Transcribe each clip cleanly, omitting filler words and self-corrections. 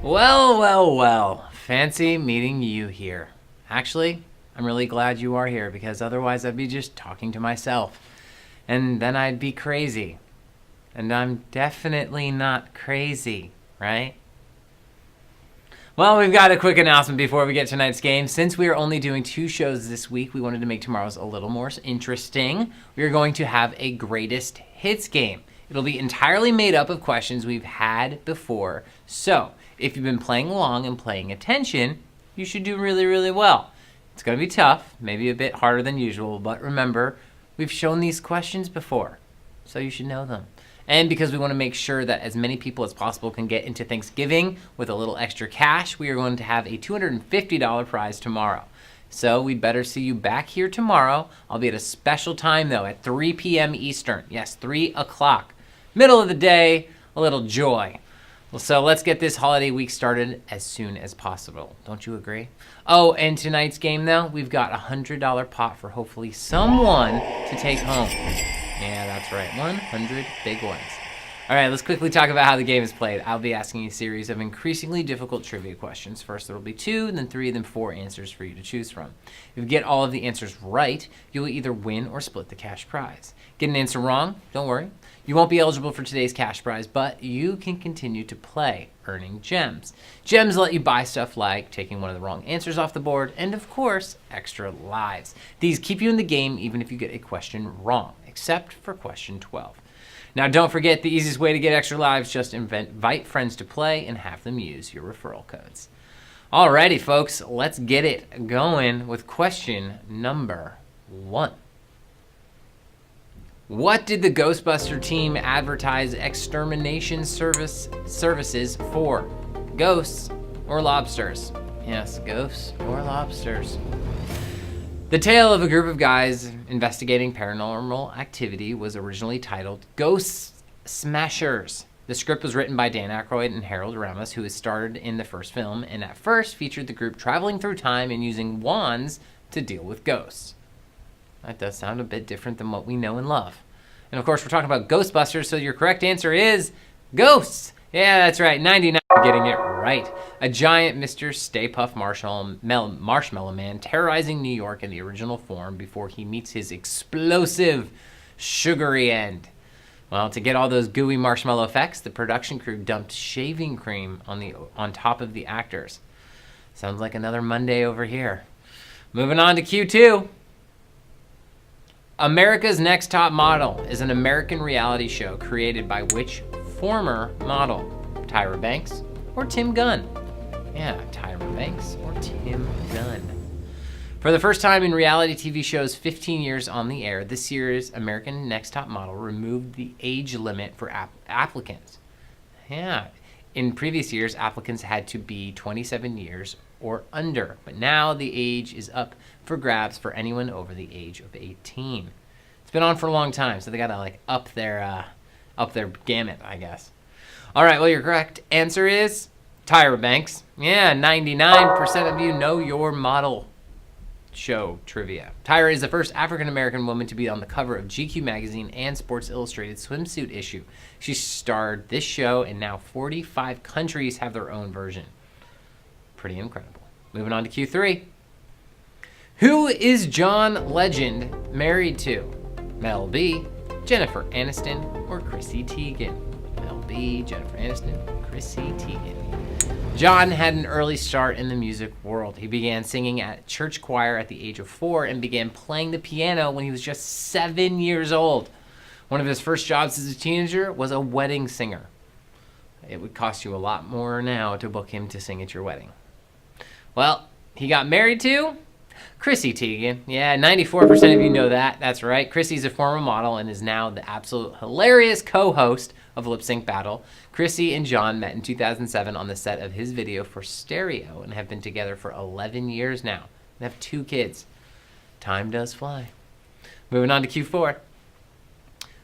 Well, well, well. Fancy meeting you here. Actually, I'm really glad you are here because otherwise I'd be just talking to myself. And then I'd be crazy. And I'm definitely not crazy, right? Well, we've got a quick announcement before we get to tonight's game. Since we are only doing 2 shows this week, we wanted to make tomorrow's a little more interesting. We are going to have a greatest hits game. It'll be entirely made up of questions we've had before. So, if you've been playing along and paying attention, you should do really, really well. It's going to be tough, maybe a bit harder than usual, but remember, we've shown these questions before, so you should know them. And because we want to make sure that as many people as possible can get into Thanksgiving with a little extra cash, we are going to have a $250 prize tomorrow. So we'd better see you back here tomorrow. I'll be at a special time, though, at 3 p.m. Eastern. Yes, 3 o'clock. Middle of the day, a little joy. Well, so let's get this holiday week started as soon as possible. Don't you agree? Oh, and tonight's game, though, we've got a $100 pot for hopefully someone to take home. Yeah, that's right. 100 big ones. All right, let's quickly talk about how the game is played. I'll be asking a series of increasingly difficult trivia questions. First, there will be 2, then 3, then 4 answers for you to choose from. If you get all of the answers right, you'll either win or split the cash prize. Get an answer wrong, don't worry. You won't be eligible for today's cash prize, but you can continue to play, earning gems. Gems let you buy stuff like taking one of the wrong answers off the board, and of course, extra lives. These keep you in the game even if you get a question wrong, except for question 12. Now, don't forget the easiest way to get extra lives, just invite friends to play and have them use your referral codes. Alrighty, folks, let's get it going with question number 1. What did the Ghostbuster team advertise extermination services for? Ghosts or lobsters? Yes, ghosts or lobsters. The tale of a group of guys investigating paranormal activity was originally titled Ghost Smashers. The script was written by Dan Aykroyd and Harold Ramis, who has starred in the first film, and at first featured the group traveling through time and using wands to deal with ghosts. That does sound a bit different than what we know and love. And of course, we're talking about Ghostbusters, so your correct answer is ghosts. Yeah, that's right, 99 getting it right. A giant Mr. Stay Puft Marshmallow Man terrorizing New York in the original form before he meets his explosive, sugary end. Well, to get all those gooey marshmallow effects, the production crew dumped shaving cream on top of the actors. Sounds like another Monday over here. Moving on to Q2. America's Next Top Model is an American reality show created by which former model? Tyra Banks or Tim Gunn? Yeah, Tyra Banks or Tim Gunn. For the first time in reality TV shows 15 years on the air, this year's American Next Top Model removed the age limit for applicants. Yeah, in previous years, applicants had to be 27 years or under, but now the age is up for grabs for anyone over the age of 18. It's been on for a long time, so they gotta up their gamut, I guess. All right, well, your correct answer is Tyra Banks. Yeah, 99% of you know your model show trivia. Tyra is the first African-American woman to be on the cover of GQ magazine and Sports Illustrated swimsuit issue. She starred this show, and now 45 countries have their own version. Pretty incredible. Moving on to Q3. Who is John Legend married to? Mel B, Jennifer Aniston, or Chrissy Teigen? Mel B, Jennifer Aniston, Chrissy Teigen. John had an early start in the music world. He began singing at church choir at the age of 4 and began playing the piano when he was just 7 years old. One of his first jobs as a teenager was a wedding singer. It would cost you a lot more now to book him to sing at your wedding. Well, he got married to Chrissy Teigen. Yeah, 94% of you know that. That's right. Chrissy's a former model and is now the absolute hilarious co-host of Lip Sync Battle. Chrissy and John met in 2007 on the set of his video for Stereo and have been together for 11 years now and have 2 kids. Time does fly. Moving on to Q4.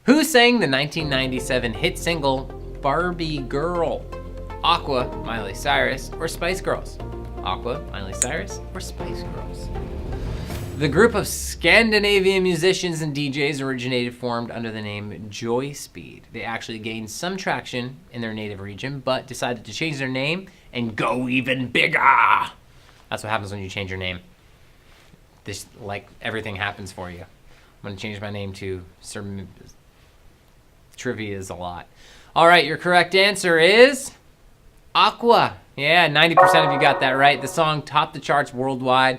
Who sang the 1997 hit single Barbie Girl? Aqua, Miley Cyrus, or Spice Girls? Aqua, Miley Cyrus, or Spice Girls? The group of Scandinavian musicians and DJs formed under the name Joy Speed. They actually gained some traction in their native region, but decided to change their name and go even bigger. That's what happens when you change your name. This, like, everything happens for you. I'm going to change my name to Sir Trivia is a lot. All right, your correct answer is Aqua. Yeah, 90% of you got that right. The song topped the charts worldwide,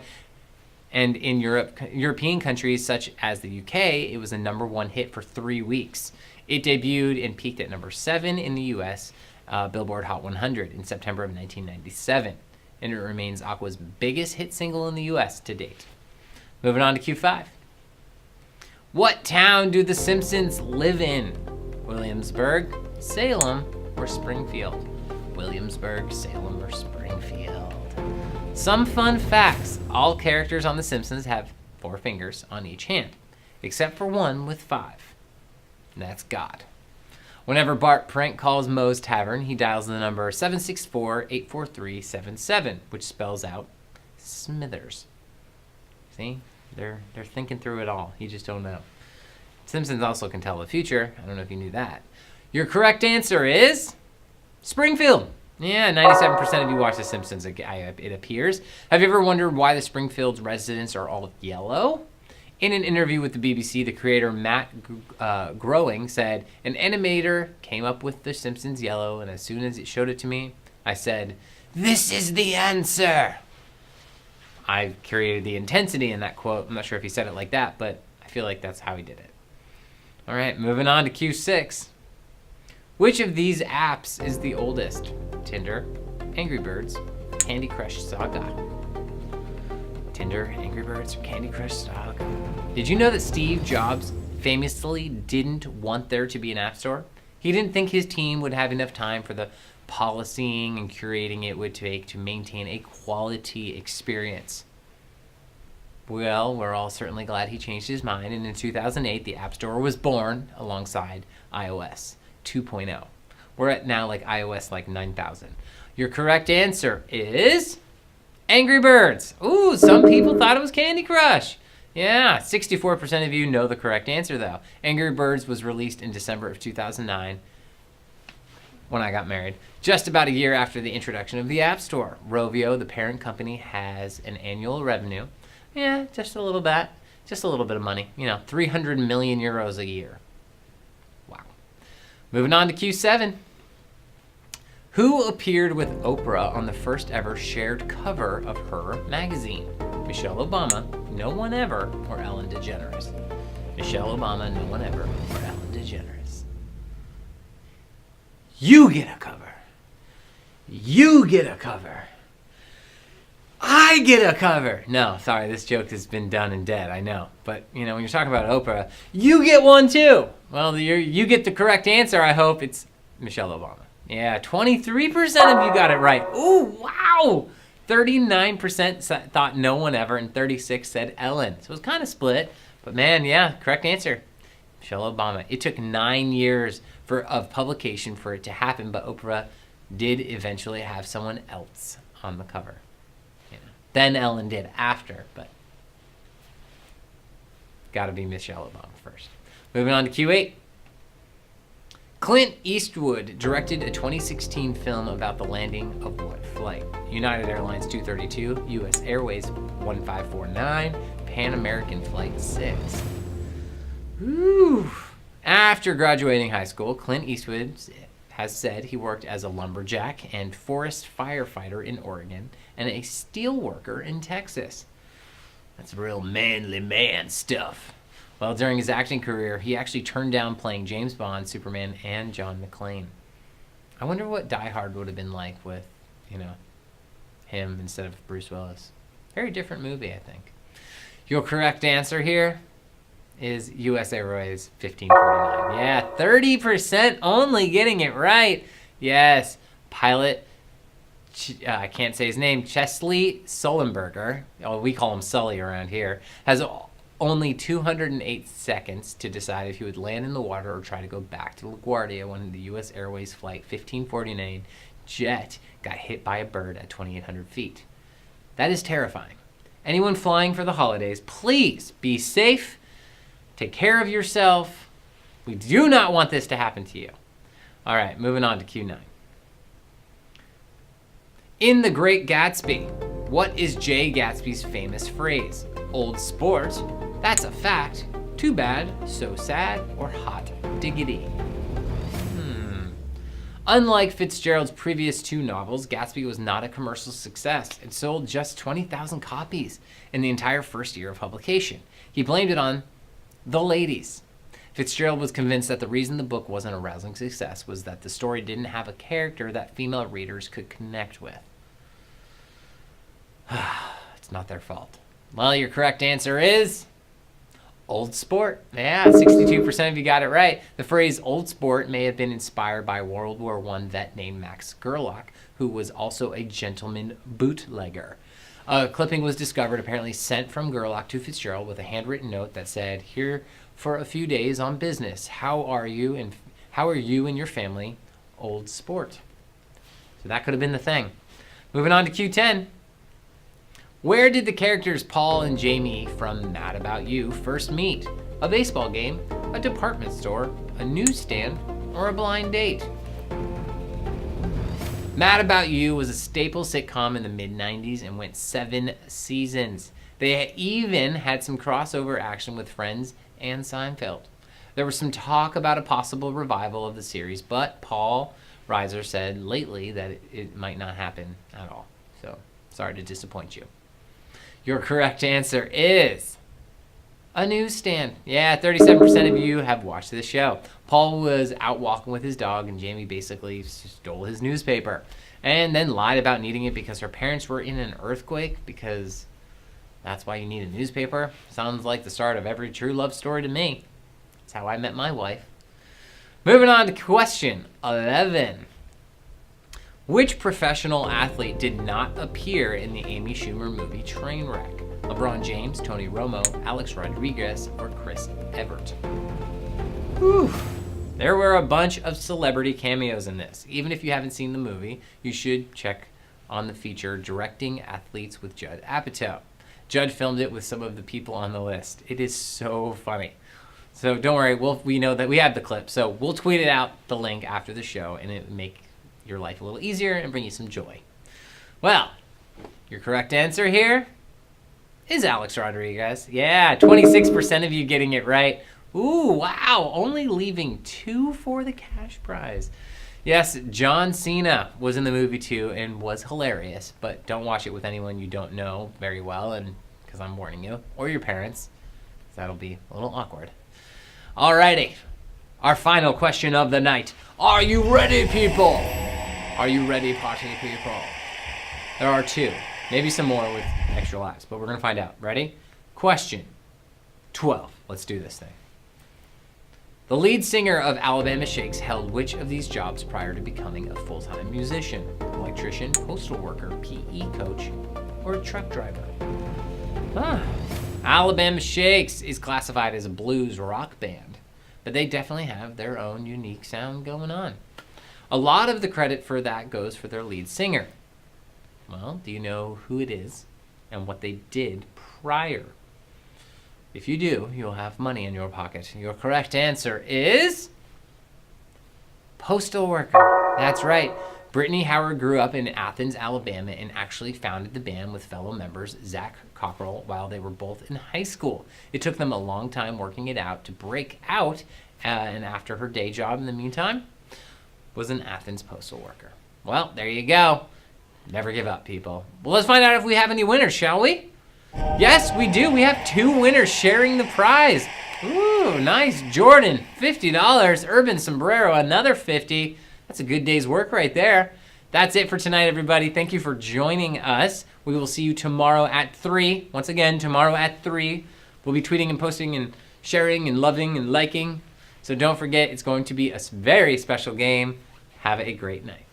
and in European countries such as the UK, it was a #1 hit for 3 weeks. It debuted and peaked at #7 in the US Billboard Hot 100 in September of 1997, and it remains Aqua's biggest hit single in the US to date. Moving on to Q5. What town do the Simpsons live in? Williamsburg, Salem, or Springfield? Williamsburg, Salem, or Springfield? Some fun facts. All characters on The Simpsons have 4 fingers on each hand, except for one with 5. And that's God. Whenever Bart prank calls Moe's Tavern, he dials the number 764-843-77, which spells out Smithers. See? They're thinking through it all. You just don't know. Simpsons also can tell the future. I don't know if you knew that. Your correct answer is Springfield. Yeah, 97% of you watch The Simpsons, it appears. Have you ever wondered why the Springfield residents are all yellow? In an interview with the BBC, the creator Matt Groening said, an animator came up with The Simpsons yellow, and as soon as it showed it to me, I said, this is the answer. I created the intensity in that quote. I'm not sure if he said it like that, but I feel like that's how he did it. All right, moving on to Q6. Which of these apps is the oldest? Tinder, Angry Birds, Candy Crush Saga. Tinder, Angry Birds, or Candy Crush Saga. Did you know that Steve Jobs famously didn't want there to be an app store? He didn't think his team would have enough time for the policing and curating it would take to maintain a quality experience. Well, we're all certainly glad he changed his mind, and in 2008, the App Store was born alongside iOS 2.0. We're at now like iOS like 9,000. Your correct answer is Angry Birds. Ooh, some people thought it was Candy Crush. Yeah, 64% of you know the correct answer, though. Angry Birds was released in December of 2009 when I got married, just about a year after the introduction of the App Store. Rovio, the parent company, has an annual revenue. Yeah, just a little bit of money. 300 million euros a year. Wow. Moving on to Q7. Who appeared with Oprah on the first ever shared cover of her magazine? Michelle Obama, No One Ever, or Ellen DeGeneres? Michelle Obama, No One Ever, or Ellen DeGeneres? You get a cover. You get a cover. I get a cover. No, sorry, this joke has been done and dead, I know. But, when you're talking about Oprah, you get one too. Well, you get the correct answer, I hope. It's Michelle Obama. Yeah, 23% of you got it right. Ooh, wow. 39% thought No One Ever, and 36% said Ellen. So it was kind of split. But man, yeah, correct answer. Michelle Obama. It took 9 years of publication for it to happen, but Oprah did eventually have someone else on the cover. Then Ellen did after, but got to be Michelle Obama first. Moving on to Q8. Clint Eastwood directed a 2016 film about the landing of what flight? United Airlines 232, U.S. Airways 1549, Pan American Flight 6. Whew. After graduating high school, Clint Eastwood has said he worked as a lumberjack and forest firefighter in Oregon and a steel worker in Texas. That's real manly man stuff. Well, during his acting career, he actually turned down playing James Bond, Superman, and John McClane. I wonder what Die Hard would have been like with, him instead of Bruce Willis. Very different movie, I think. Your correct answer here is U.S. Airways 1549. Yeah, 30% only getting it right. Yes, pilot, I can't say his name, Chesley Sullenberger, we call him Sully around here, has only 208 seconds to decide if he would land in the water or try to go back to LaGuardia when the U.S. Airways Flight 1549 jet got hit by a bird at 2,800 feet. That is terrifying. Anyone flying for the holidays, please be safe. Take care of yourself. We do not want this to happen to you. All right, moving on to Q9. In The Great Gatsby, what is Jay Gatsby's famous phrase? Old sport, that's a fact, too bad, so sad, or hot diggity? Unlike Fitzgerald's previous 2 novels, Gatsby was not a commercial success and sold just 20,000 copies in the entire first year of publication. He blamed it on the ladies. Fitzgerald was convinced that the reason the book wasn't a rousing success was that the story didn't have a character that female readers could connect with. It's not their fault. Well, your correct answer is old sport. Yeah, 62% of you got it right. The phrase old sport may have been inspired by World War I vet named Max Gerlach, who was also a gentleman bootlegger. A clipping was discovered, apparently sent from Gerlach to Fitzgerald with a handwritten note that said, "Here for a few days on business. How are you and your family? Old sport." So that could have been the thing. Moving on to Q10. Where did the characters Paul and Jamie from Mad About You first meet? A baseball game, a department store, a newsstand, or a blind date? Mad About You was a staple sitcom in the mid-90s and went 7 seasons. They even had some crossover action with Friends and Seinfeld. There was some talk about a possible revival of the series, but Paul Reiser said lately that it might not happen at all. So, sorry to disappoint you. Your correct answer is a newsstand. Yeah, 37% of you have watched this show. Paul was out walking with his dog, and Jamie basically stole his newspaper and then lied about needing it because her parents were in an earthquake, because that's why you need a newspaper. Sounds like the start of every true love story to me. That's how I met my wife. Moving on to question 11. Which professional athlete did not appear in the Amy Schumer movie Trainwreck? LeBron James, Tony Romo, Alex Rodriguez, or Chris Evert? Whew. There were a bunch of celebrity cameos in this. Even if you haven't seen the movie, you should check on the feature Directing Athletes with Judd Apatow. Judd filmed it with some of the people on the list. It is so funny. So don't worry, we know that we have the clip. So we'll tweet it out, the link, after the show, and it will make your life a little easier and bring you some joy. Well, your correct answer here is Alex Rodriguez. Yeah, 26% of you getting it right. Ooh, wow, only leaving 2 for the cash prize. Yes, John Cena was in the movie too and was hilarious, but don't watch it with anyone you don't know very well, and because I'm warning you, or your parents, because that'll be a little awkward. Alrighty, our final question of the night. Are you ready, people? Are you ready, party people? There are 2, maybe some more with extra lives, but we're going to find out. Ready? Question 12. Let's do this thing. The lead singer of Alabama Shakes held which of these jobs prior to becoming a full-time musician? Electrician, postal worker, PE coach, or a truck driver? Alabama Shakes is classified as a blues rock band, but they definitely have their own unique sound going on. A lot of the credit for that goes for their lead singer. Well, do you know who it is and what they did prior? If you do, you'll have money in your pocket. Your correct answer is postal worker. That's right. Brittany Howard grew up in Athens, Alabama, and actually founded the band with fellow members Zach Cockrell while they were both in high school. It took them a long time working it out to break out, and after her day job in the meantime, was an Athens postal worker. Well, there you go. Never give up, people. Well, let's find out if we have any winners, shall we? Yes, we do. We have 2 winners sharing the prize. Ooh, nice. Jordan, $50. Urban Sombrero, another $50. That's a good day's work right there. That's it for tonight, everybody. Thank you for joining us. We will see you tomorrow at 3. Once again, tomorrow at 3. We'll be tweeting and posting and sharing and loving and liking. So don't forget, it's going to be a very special game. Have a great night.